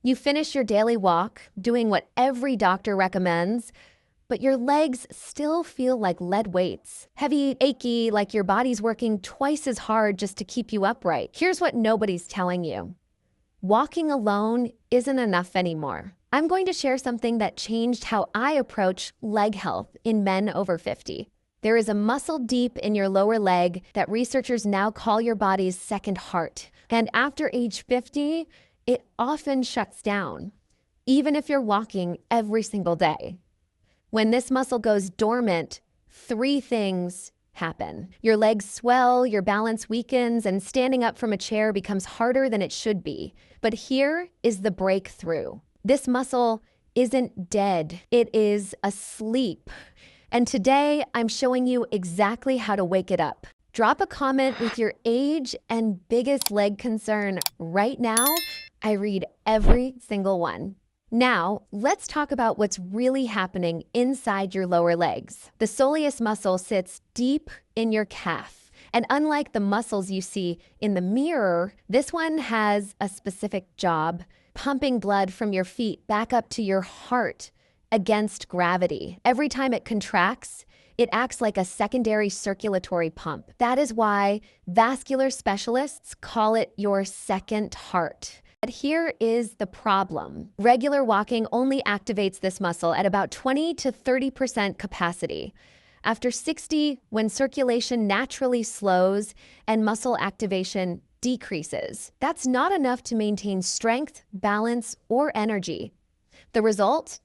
You finish your daily walk, doing what every doctor recommends, but your legs still feel like lead weights. Heavy, achy, like your body's working twice as hard just to keep you upright. Here's what nobody's telling you. Walking alone isn't enough anymore. I'm going to share something that changed how I approach leg health in men over 50. There is a muscle deep in your lower leg that researchers now call your body's second heart. And after age 50, it often shuts down, even if you're walking every single day. When this muscle goes dormant, 3 things happen. Your legs swell, your balance weakens, and standing up from a chair becomes harder than it should be. But here is the breakthrough. This muscle isn't dead, it is asleep. And today, I'm showing you exactly how to wake it up. Drop a comment with your age and biggest leg concern right now. I read every single one. Now, let's talk about what's really happening inside your lower legs. The soleus muscle sits deep in your calf. And unlike the muscles you see in the mirror, this one has a specific job, pumping blood from your feet back up to your heart against gravity. Every time it contracts, it acts like a secondary circulatory pump. That is why vascular specialists call it your second heart. But here is the problem. Regular walking only activates this muscle at about 20 to 30% capacity. After 60, when circulation naturally slows and muscle activation decreases, that's not enough to maintain strength, balance, or energy. The result?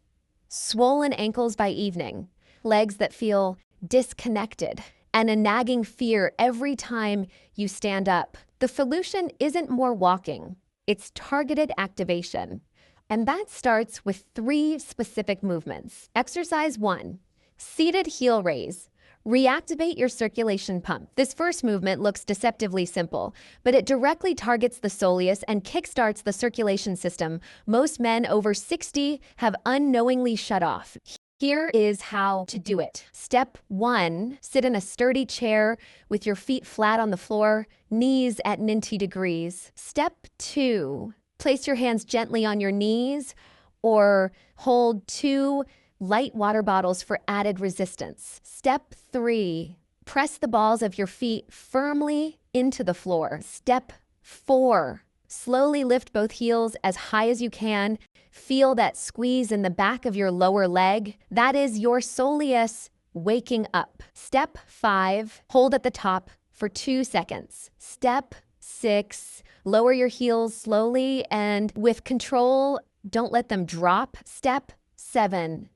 Swollen ankles by evening, legs that feel disconnected, and a nagging fear every time you stand up. The solution isn't more walking. It's targeted activation. And that starts with 3 specific movements. Exercise 1, seated heel raise. Reactivate your circulation pump. This first movement looks deceptively simple, but it directly targets the soleus and kickstarts the circulation system most men over 60 have unknowingly shut off. Here is how to do it. Step 1, sit in a sturdy chair with your feet flat on the floor, knees at 90 degrees. Step 2, place your hands gently on your knees or hold 2 light water bottles for added resistance. Step 3, press the balls of your feet firmly into the floor. Step 4, slowly lift both heels as high as you can. Feel that squeeze in the back of your lower leg. That is your soleus waking up. Step 5, hold at the top for 2 seconds. Step 6, lower your heels slowly and with control, don't let them drop. Step 7,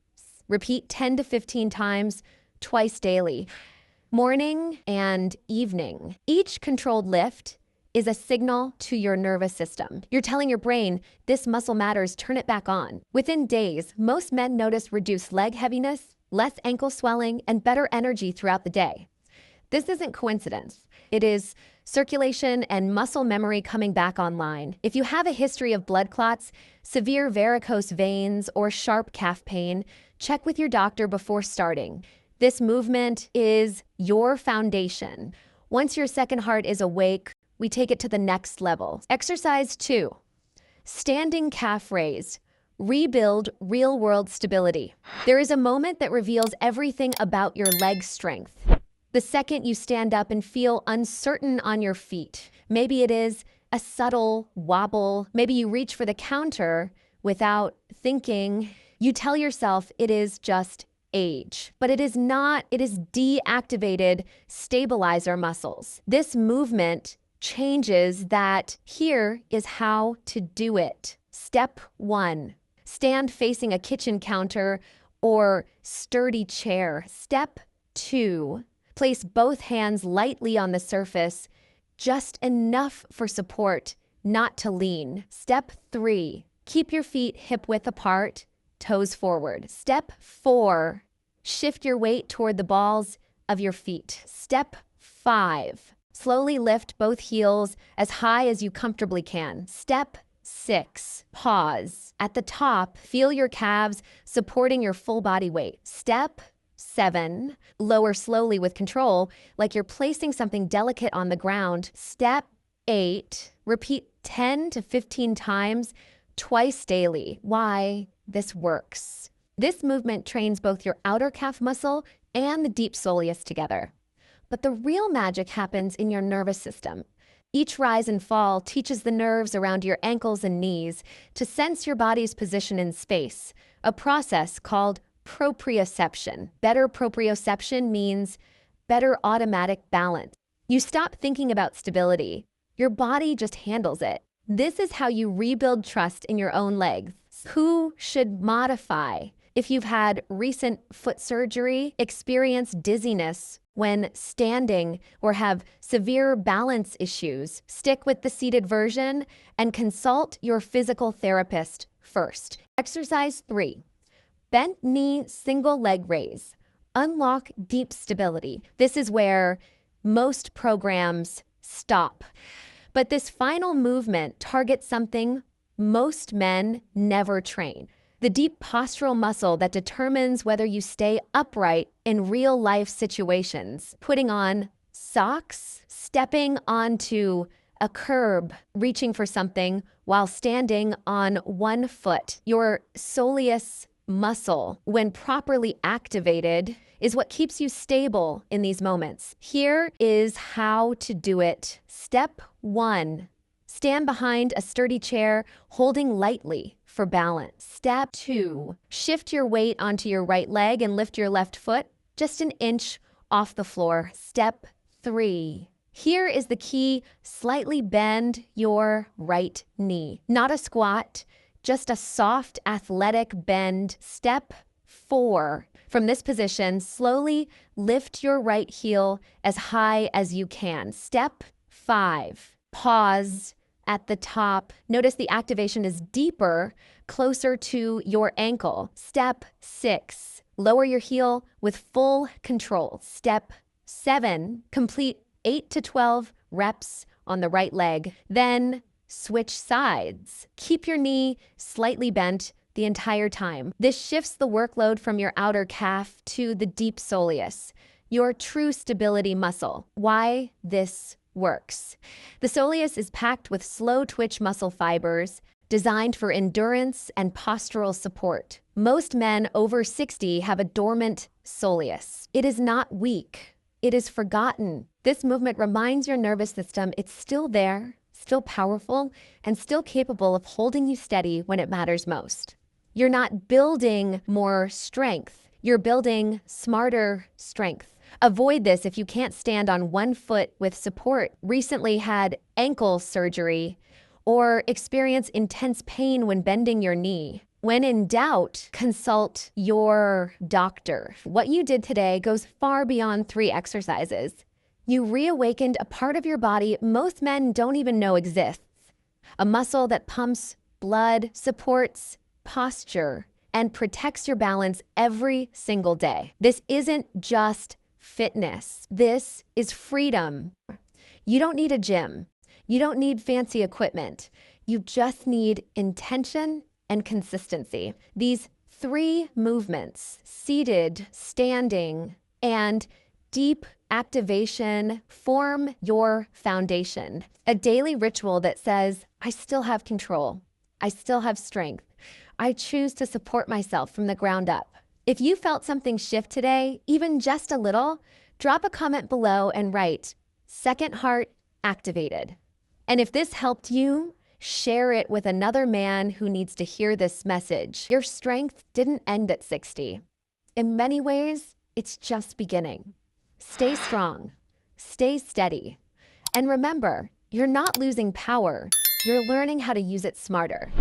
repeat 10 to 15 times, twice daily, morning and evening. Each controlled lift is a signal to your nervous system. You're telling your brain, this muscle matters, turn it back on. Within days, most men notice reduced leg heaviness, less ankle swelling, and better energy throughout the day. This isn't coincidence. It is circulation and muscle memory coming back online. If you have a history of blood clots, severe varicose veins, or sharp calf pain, check with your doctor before starting. This movement is your foundation. Once your second heart is awake, we take it to the next level. Exercise 2, standing calf raise. Rebuild real-world stability. There is a moment that reveals everything about your leg strength. The second you stand up and feel uncertain on your feet. Maybe it is a subtle wobble. Maybe you reach for the counter without thinking. You tell yourself it is just age. But it is not. It is deactivated stabilizer muscles. This movement changes that. Here is how to do it. Step 1, stand facing a kitchen counter or sturdy chair. Step 2, place both hands lightly on the surface, just enough for support, not to lean. Step 3, keep your feet hip-width apart, toes forward. Step 4, shift your weight toward the balls of your feet. Step 5, slowly lift both heels as high as you comfortably can. Step 6, pause. At the top, feel your calves supporting your full body weight. Step 7, lower slowly with control, like you're placing something delicate on the ground. Step 8, repeat 10 to 15 times, twice daily. Why this works. This movement trains both your outer calf muscle and the deep soleus together. But the real magic happens in your nervous system. Each rise and fall teaches the nerves around your ankles and knees to sense your body's position in space, a process called proprioception. Better proprioception means better automatic balance. You stop thinking about stability. Your body just handles it. This is how you rebuild trust in your own legs. Who should modify? If you've had recent foot surgery, experience dizziness when standing, or have severe balance issues, stick with the seated version and consult your physical therapist first. Exercise 3. Bent knee single leg raise. Unlock deep stability. This is where most programs stop. But this final movement targets something most men never train. The deep postural muscle that determines whether you stay upright in real-life situations. Putting on socks, stepping onto a curb, reaching for something while standing on one foot. Your soleus muscle, when properly activated, is what keeps you stable in these moments. Here is how to do it. Step 1. Stand behind a sturdy chair, holding lightly for balance. Step 2. Shift your weight onto your right leg and lift your left foot just an inch off the floor. Step 3. Here is the key. Slightly bend your right knee. Not a squat, just a soft, athletic bend. Step 4. From this position, slowly lift your right heel as high as you can. Step 5. Pause at the top. Notice the activation is deeper, closer to your ankle. Step 6. Lower your heel with full control. Step 7. Complete 8 to 12 reps on the right leg. Then switch sides. Keep your knee slightly bent the entire time. This shifts the workload from your outer calf to the deep soleus, your true stability muscle. Why this works. The soleus is packed with slow twitch muscle fibers designed for endurance and postural support. Most men over 60 have a dormant soleus. It is not weak. It is forgotten. This movement reminds your nervous system it's still there, still powerful, and still capable of holding you steady when it matters most. You're not building more strength. You're building smarter strength. Avoid this if you can't stand on one foot with support, recently had ankle surgery, or experience intense pain when bending your knee. When in doubt, consult your doctor. What you did today goes far beyond 3 exercises. You reawakened a part of your body most men don't even know exists. A muscle that pumps blood, supports posture, and protects your balance every single day. This isn't just fitness. This is freedom. You don't need a gym. You don't need fancy equipment. You just need intention and consistency. These 3 movements, seated, standing, and deep activation, form your foundation. A daily ritual that says, I still have control. I still have strength. I choose to support myself from the ground up. If you felt something shift today, even just a little, drop a comment below and write, second heart activated. And if this helped you, share it with another man who needs to hear this message. Your strength didn't end at 60. In many ways, it's just beginning. Stay strong, stay steady, and remember, you're not losing power, you're learning how to use it smarter.